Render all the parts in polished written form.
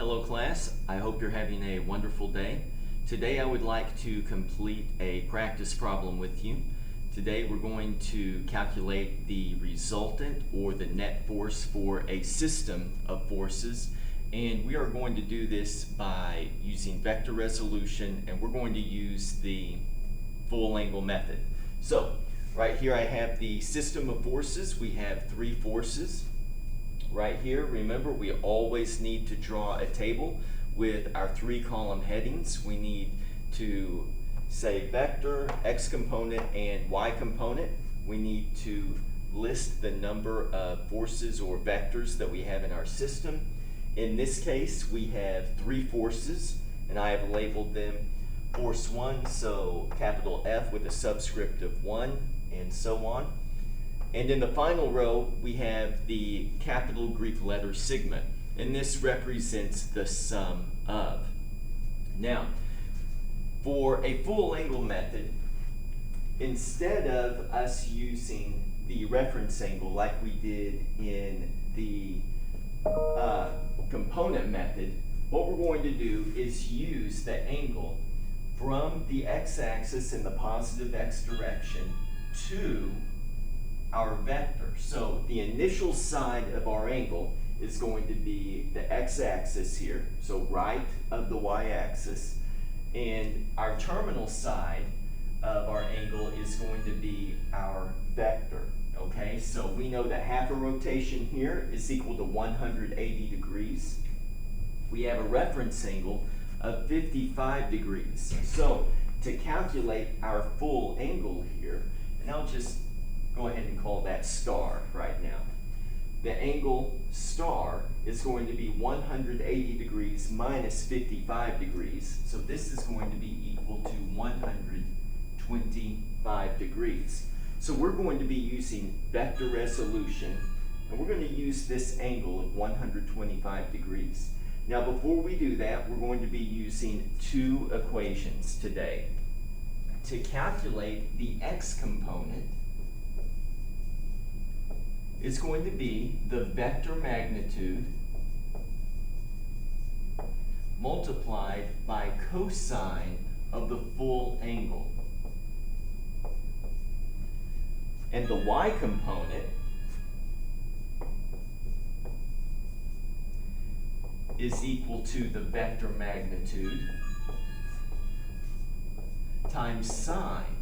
Hello class, I hope you're having a wonderful day. Today I would like to complete a practice problem with you. Today we're going to calculate the resultant or the net force for a system of forces, and we are going to do this by using vector resolution, and we're going to use the full angle method. So right here I have the system of forces. We have three forces. Right here, remember, we always need to draw a table with our three column headings. We need to say vector, x component, and y component. We need to list the number of forces or vectors that we have in our system. In this case, we have three forces, and I have labeled them force 1, so capital F with a subscript of 1, and so on. And in the final row, we have the capital Greek letter sigma, and this represents the sum of. Now, for a full angle method, instead of us using the reference angle like we did in the component method, what we're going to do is use the angle from the x-axis in the positive x direction to our vector. So the initial side of our angle is going to be the x-axis here, so right of the y-axis, and our terminal side of our angle is going to be our vector. Okay, so we know that half a rotation here is equal to 180 degrees. We have a reference angle of 55 degrees. So to calculate our full angle here, and I'll just go ahead and call that star right now. The angle star is going to be 180 degrees minus 55 degrees. So this is going to be equal to 125 degrees. So we're going to be using vector resolution, and we're going to use this angle of 125 degrees. Now before we do that, we're going to be using two equations today. To calculate the x component, it's going to be the vector magnitude multiplied by cosine of the full angle. And the y component is equal to the vector magnitude times sine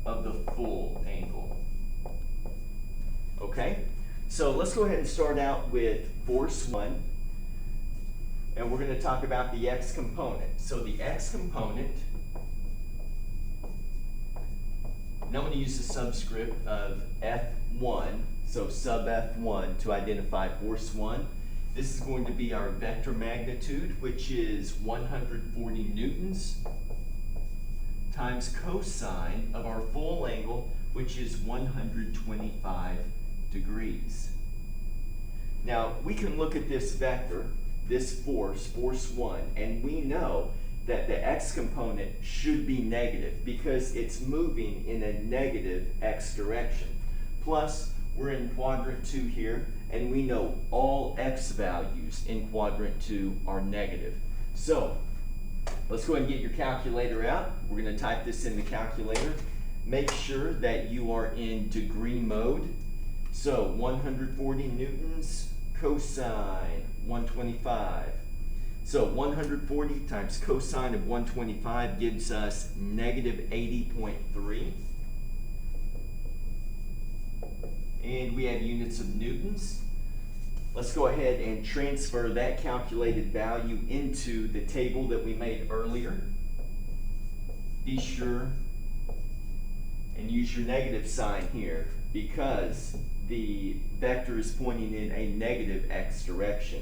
of the full angle. Okay? So let's go ahead and start out with force 1, and we're going to talk about the x component. So the x component, and I'm going to use the subscript of F1, so sub F1 to identify force 1. This is going to be our vector magnitude, which is 140 newtons, times cosine of our full angle, which is 125 degrees. Now we can look at this vector, this force 1, and we know that the x component should be negative because it's moving in a negative x direction. Plus, we're in quadrant 2 here, and we know all x values in quadrant 2 are negative. So let's go ahead and get your calculator out. We're going to type this in the calculator. Make sure that you are in degree mode. So 140 newtons cosine 125. So 140 times cosine of 125 gives us negative 80.3. And we have units of newtons. Let's go ahead and transfer that calculated value into the table that we made earlier. Be sure and use your negative sign here because the vector is pointing in a negative x direction.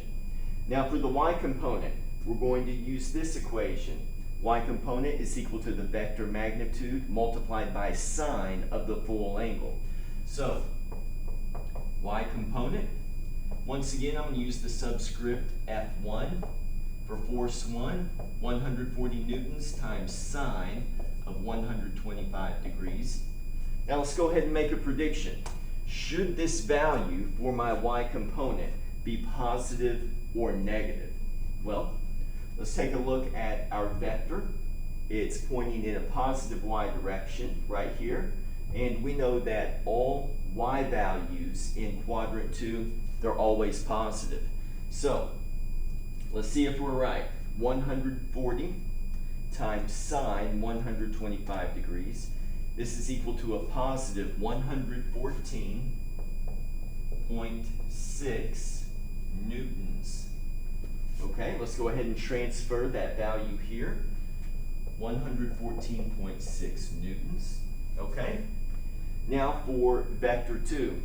Now for the y component, we're going to use this equation. Y component is equal to the vector magnitude multiplied by sine of the full angle. So y component, once again I'm going to use the subscript F1 for force 1, 140 newtons times sine of 125 degrees. Now let's go ahead and make a prediction. Should this value for my y component be positive or negative? Well, Let's take a look at our vector. It's pointing in a positive y direction right here. And we know that all y values in quadrant 2, they're always positive. So, let's see if we're right. 140 times sine 125 degrees. This is equal to a positive 114.6 newtons. Okay, let's go ahead and transfer that value here. 114.6 newtons. Okay, now for vector 2.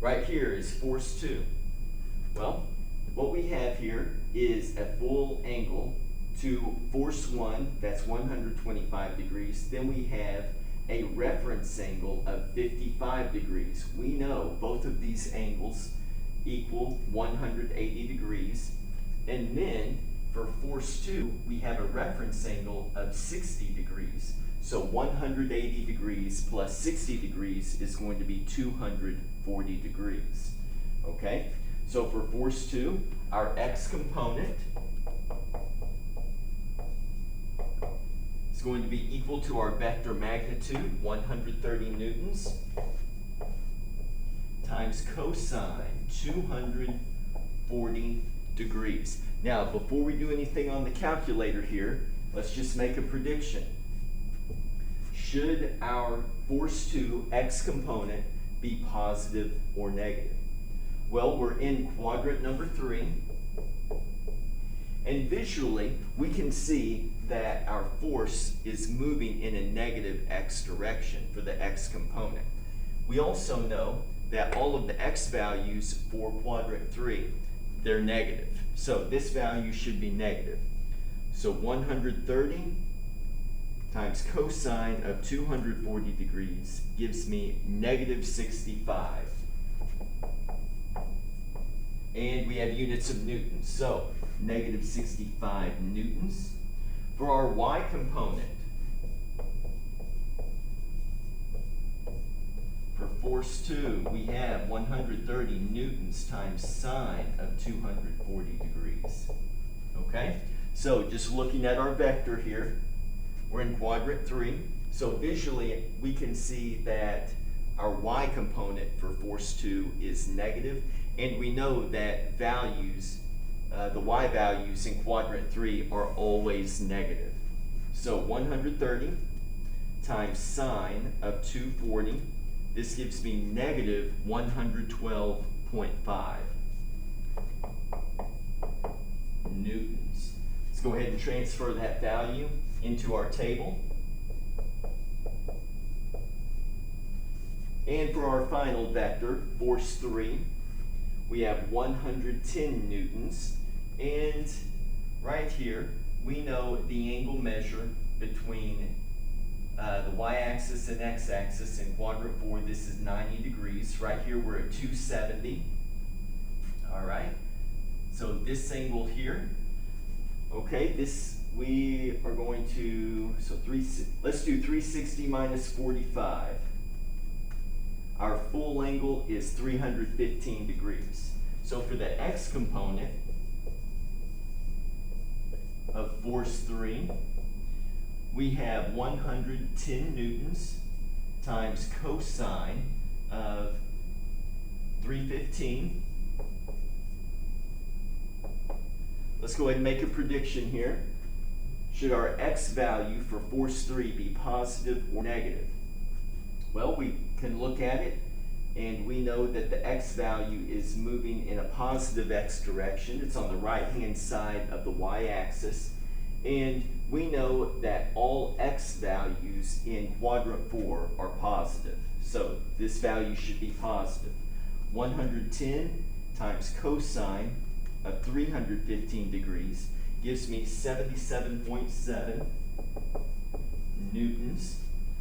Right here is force 2. Well, what we have here is a full angle to force 1, that's 125 degrees. Then we have a reference angle of 55 degrees. We know both of these angles equal 180 degrees. And then for force 2, we have a reference angle of 60 degrees. So 180 degrees plus 60 degrees is going to be 240 degrees. Okay? So for force 2, our x component is going to be equal to our vector magnitude, 130 newtons, times cosine 240 degrees. Now, before we do anything on the calculator here, let's just make a prediction. Should our force 2 x component be positive or negative? Well, we're in quadrant number 3, and visually we can see that our force is moving in a negative x direction for the x component. We also know that all of the x values for quadrant 3, they're negative. So this value should be negative. So 130 times cosine of 240 degrees gives me negative 65. And we have units of newtons. So negative 65 newtons. For our y component, for force 2, we have 130 newtons times sine of 240 degrees. Okay? So just looking at our vector here, we're in quadrant 3. So visually, we can see that our y component for force 2 is negative, and we know that values, the y values in quadrant 3 are always negative. So 130 times sine of 240, this gives me negative 112.5 newtons. Let's go ahead and transfer that value into our table. And for our final vector, force 3, we have 110 newtons. And right here, we know the angle measure between the y-axis and x-axis in quadrant 4. This is 90 degrees. Right here, we're at 270. All right. So this angle here, okay, this we are going to, so let's do 360 minus 45. Our full angle is 315 degrees. So for the x component of force 3, we have 110 newtons times cosine of 315. Let's go ahead and make a prediction here. Should our x value for force 3 be positive or negative? Well, we can look at it, and we know that the x value is moving in a positive x direction. It's on the right-hand side of the y-axis. And we know that all x values in quadrant 4 are positive. So this value should be positive. 110 times cosine of 315 degrees gives me 77.7 newtons.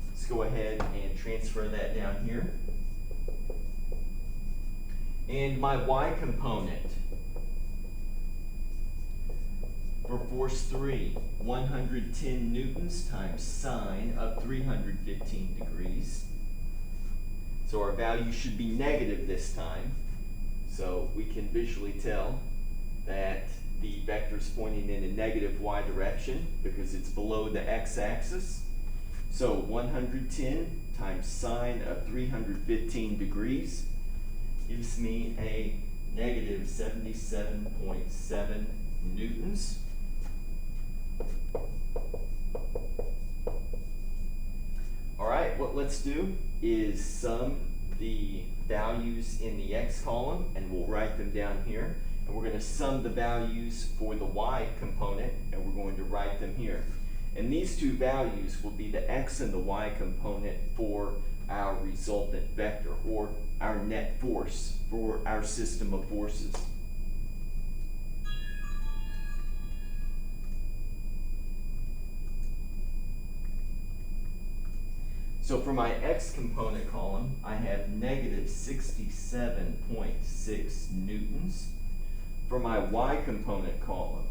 Let's go ahead and transfer that down here. And my y component for force 3, 110 newtons times sine of 315 degrees. So our value should be negative this time. So we can visually tell that the vector is pointing in a negative y direction because it's below the x-axis. So 110 times sine of 315 degrees gives me a negative 77.7 newtons. All right, what let's do is sum the values in the x column, and we'll write them down here. And we're going to sum the values for the y component, and we're going to write them here. And these two values will be the x and the y component for our resultant vector, or our net force for our system of forces. So for my x component column, I have negative 67.6 newtons. For my y component column,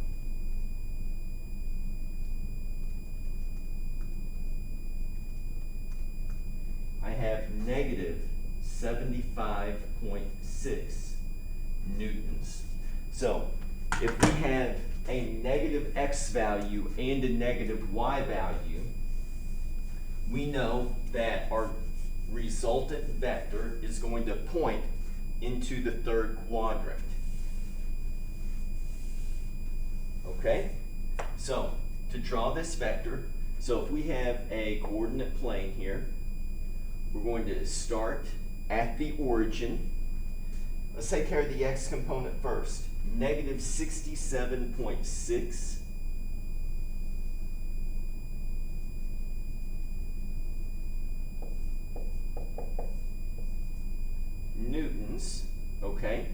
I have negative 75.6 newtons. So if we have a negative x value and a negative y value, we know that our resultant vector is going to point into the third quadrant. Okay? So, to draw this vector, so if we have a coordinate plane here, we're going to start at the origin. Let's take care of the x component first. Negative 67.6 newtons, okay?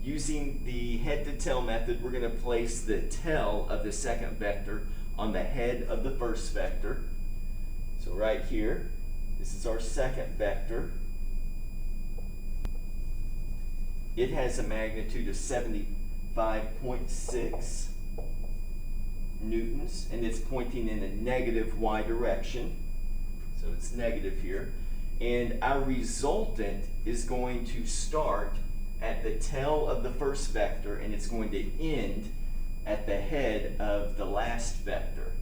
Using the head to tail method, we're going to place the tail of the second vector on the head of the first vector. So right here, this is our second vector. It has a magnitude of 75.6 newtons, and it's pointing in a negative y direction. So it's negative here. And our resultant is going to start at the tail of the first vector, and it's going to end at the head of the last vector.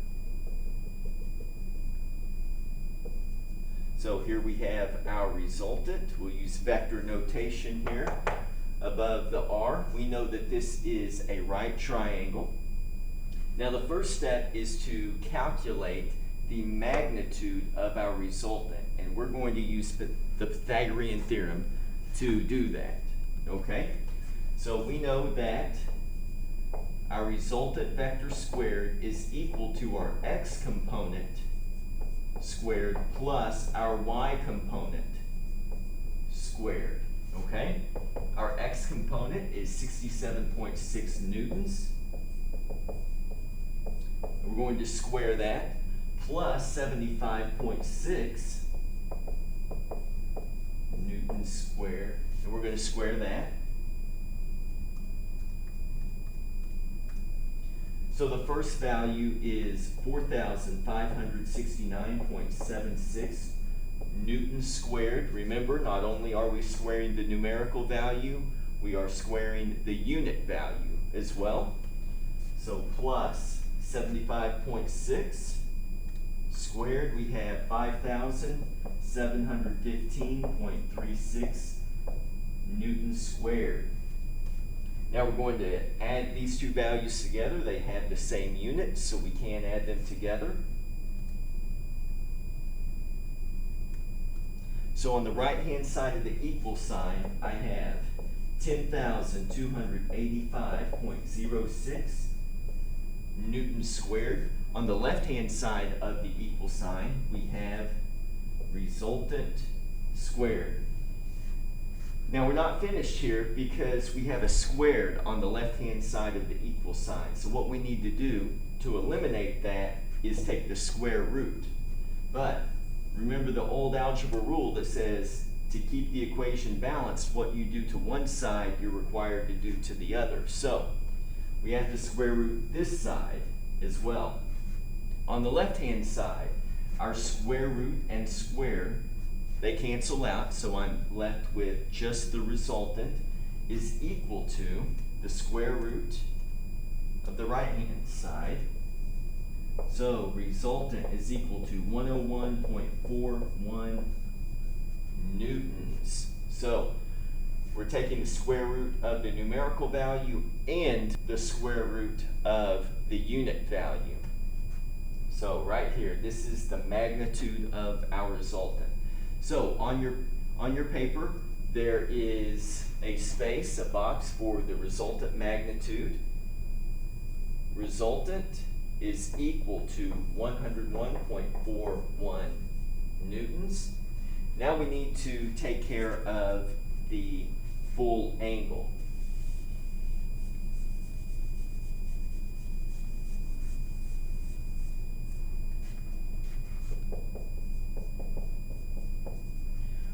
So here we have our resultant. We'll use vector notation here. Above the R, we know that this is a right triangle. Now the first step is to calculate the magnitude of our resultant, and we're going to use the Pythagorean Theorem to do that. Okay? So we know that our resultant vector squared is equal to our x component squared plus our y component squared. Okay? Our x component is 67.6 newtons. We're going to square that plus 75.6 newtons squared. And we're going to square that. So the first value is 4,569.76 newtons squared. Remember, not only are we squaring the numerical value, we are squaring the unit value as well. So plus 75.6 squared, we have 5,715.36 newtons squared. Now we're going to add these two values together. They have the same unit, so we can add them together. So on the right-hand side of the equal sign, I have 10,285.06 newtons squared. On the left-hand side of the equal sign, we have resultant squared. Now we're not finished here because we have a squared on the left-hand side of the equal sign. So what we need to do to eliminate that is take the square root. But remember the old algebra rule that says to keep the equation balanced, what you do to one side, you're required to do to the other. So we have to square root this side as well. On the left-hand side, our square root and square, they cancel out, so I'm left with just the resultant is equal to the square root of the right-hand side. So resultant is equal to 101.41 newtons. So we're taking the square root of the numerical value and the square root of the unit value. So right here, this is the magnitude of our resultant. So on your paper, there is a space, a box for the resultant magnitude. Resultant is equal to 101.41 newtons. Now we need to take care of the full angle.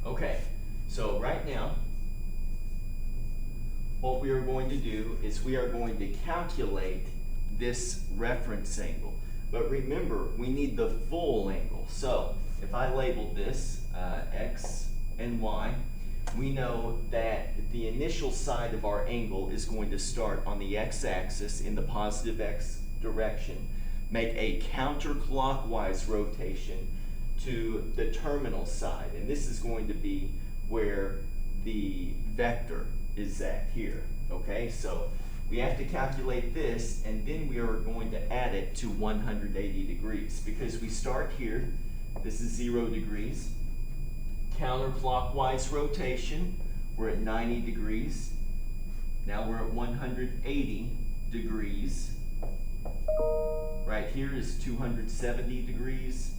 Okay, so right now, what we are going to do is we are going to calculate this reference angle. But remember, we need the full angle. So if I label this X and Y, we know that the initial side of our angle is going to start on the x-axis in the positive x direction, make a counterclockwise rotation to the terminal side. And this is going to be where the vector is at here. Okay, so we have to calculate this, and then we are going to add it to 180 degrees because we start here. This is 0 degrees. Counterclockwise rotation, we're at 90 degrees. Now we're at 180 degrees. Right here is 270 degrees,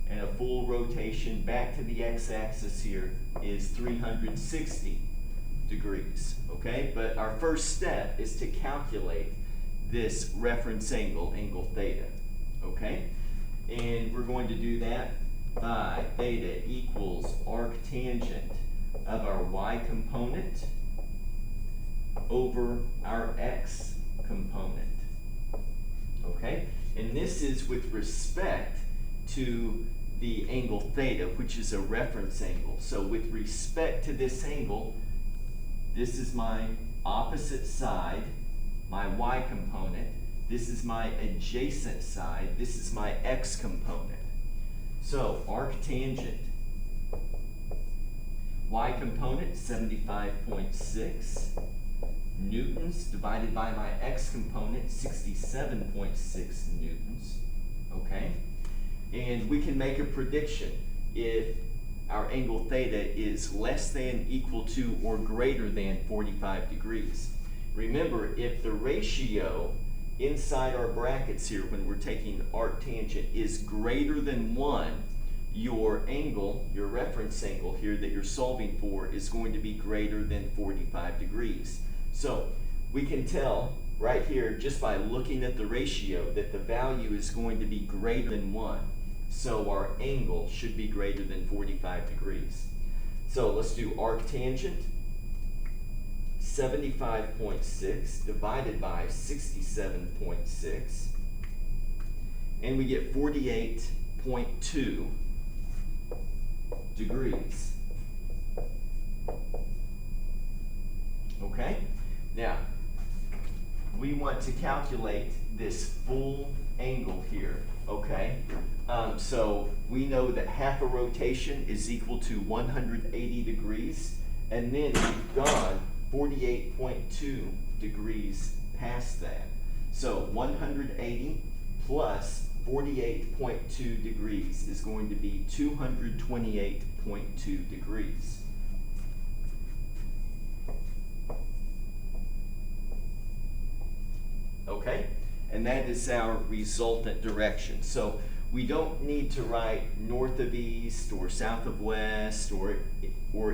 and a full rotation back to the x-axis here is 360 degrees. Okay, but our first step is to calculate this reference angle, angle theta. Okay, and we're going to do that by theta equals arctangent of our y component over our x component. Okay, and this is with respect to the angle theta, which is a reference angle. So with respect to this angle, this is my opposite side, my y component. This is my adjacent side. This is my x component. So arctangent, y component 75.6 newtons divided by my x component 67.6 newtons. Okay, and we can make a prediction if our angle theta is less than, equal to, or greater than 45 degrees. Remember, if the ratio inside our brackets here when we're taking arctangent is greater than 1, your angle, your reference angle here that you're solving for is going to be greater than 45 degrees. So we can tell right here just by looking at the ratio that the value is going to be greater than 1. So our angle should be greater than 45 degrees. So let's do arctangent 75.6 divided by 67.6, and we get 48.2 degrees. Okay, now we want to calculate this full angle here. Okay, so we know that half a rotation is equal to 180 degrees, and then we've gone 48.2 degrees past that. So 180 plus 48.2 degrees is going to be 228.2 degrees. Okay, and that is our resultant direction. So we don't need to write north of east or south of west or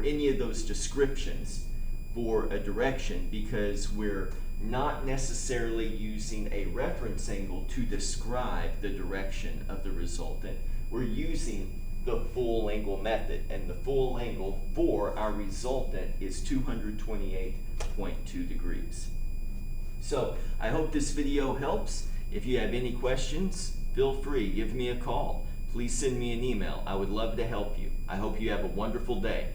any of those descriptions for a direction, because we're not necessarily using a reference angle to describe the direction of the resultant. We're using the full angle method, and the full angle for our resultant is 228.2 degrees. So I hope this video helps. If you have any questions, feel free, give me a call. Please send me an email. I would love to help you. I hope you have a wonderful day.